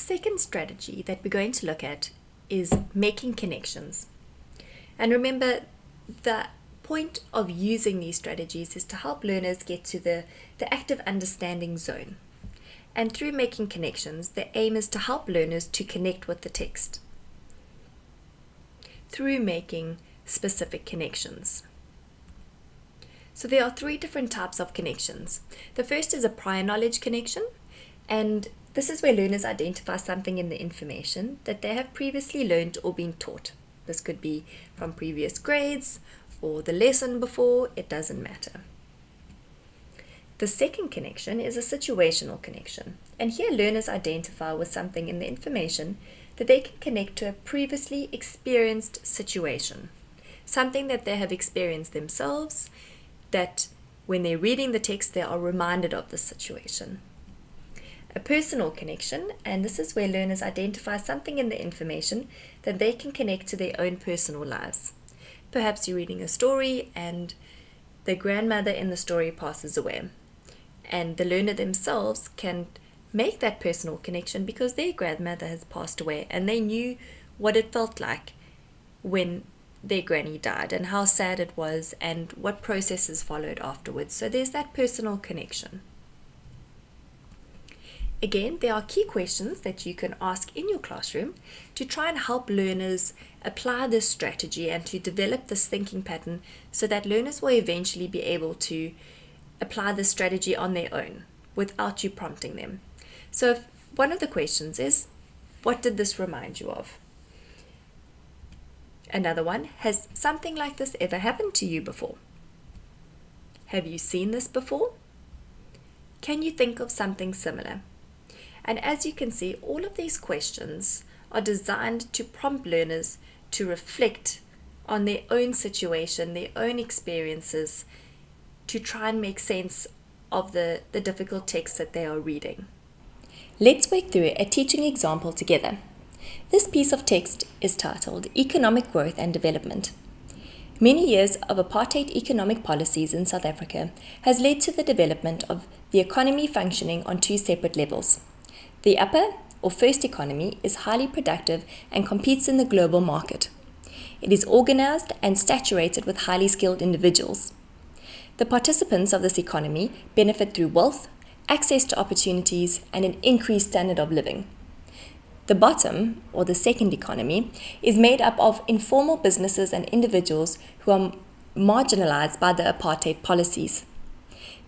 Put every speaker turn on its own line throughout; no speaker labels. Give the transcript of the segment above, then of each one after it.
second strategy that we're going to look at is making connections. And remember, the point of using these strategies is to help learners get to the active understanding zone. And through making connections, the aim is to help learners to connect with the text through making specific connections. So there are three different types of connections. The first is a prior knowledge connection, and this is where learners identify something in the information that they have previously learned or been taught. This could be from previous grades or the lesson before, it doesn't matter. The second connection is a situational connection, and here learners identify with something in the information that they can connect to a previously experienced situation, something that they have experienced themselves, that when they're reading the text they are reminded of the situation. A personal connection, and this is where learners identify something in the information that they can connect to their own personal lives. Perhaps you're reading a story and the grandmother in the story passes away, and the learner themselves can make that personal connection because their grandmother has passed away and they knew what it felt like when their granny died and how sad it was and what processes followed afterwards. So there's that personal connection. Again, there are key questions that you can ask in your classroom to try and help learners apply this strategy and to develop this thinking pattern so that learners will eventually be able to apply this strategy on their own without you prompting them. So one of the questions is, what did this remind you of? Another one, has something like this ever happened to you before? Have you seen this before? Can you think of something similar? And as you can see, all of these questions are designed to prompt learners to reflect on their own situation, their own experiences, to try and make sense of the difficult text that they are reading. Let's work through a teaching example together. This piece of text is titled Economic Growth and Development. Many years of apartheid economic policies in South Africa has led to the development of the economy functioning on two separate levels. The upper, or first economy, is highly productive and competes in the global market. It is organized and saturated with highly skilled individuals. The participants of this economy benefit through wealth, access to opportunities, and an increased standard of living. The bottom, or the second economy, is made up of informal businesses and individuals who are marginalized by the apartheid policies.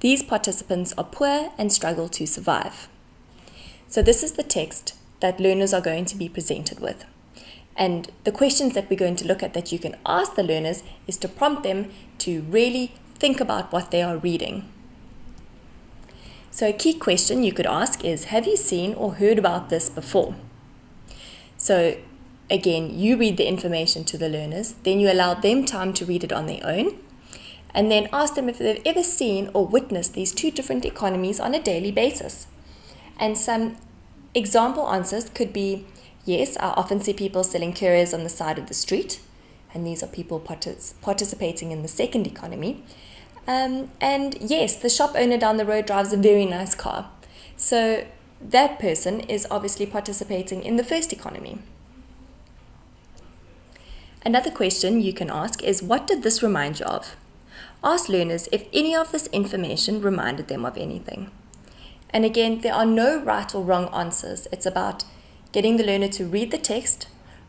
These participants are poor and struggle to survive. So this is the text that learners are going to be presented with. And the questions that we're going to look at that you can ask the learners is to prompt them to really think about what they are reading. So a key question you could ask is, have you seen or heard about this before? So again, you read the information to the learners, then you allow them time to read it on their own, and then ask them if they've ever seen or witnessed these two different economies on a daily basis. And some example answers could be, yes, I often see people selling couriers on the side of the street, and these are people participating in the second economy. And yes, the shop owner down the road drives a very nice car. So that person is obviously participating in the first economy. Another question you can ask is, what did this remind you of? Ask learners if any of this information reminded them of anything. And again, there are no right or wrong answers. It's about getting the learner to read the text,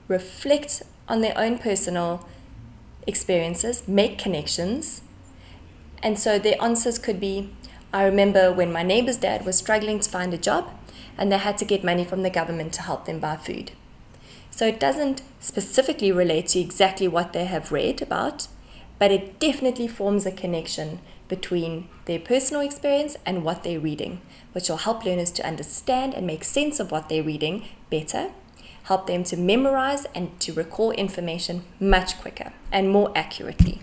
reflect on their own personal experiences, make connections. And so their answers could be, I remember when my neighbor's dad was struggling to find a job and they had to get money from the government to help them buy food. So it doesn't specifically relate to exactly what they have read about, but it definitely forms a connection between their personal experience and what they're reading, which will help learners to understand and make sense of what they're reading better, help them to memorize and to recall information much quicker and more accurately.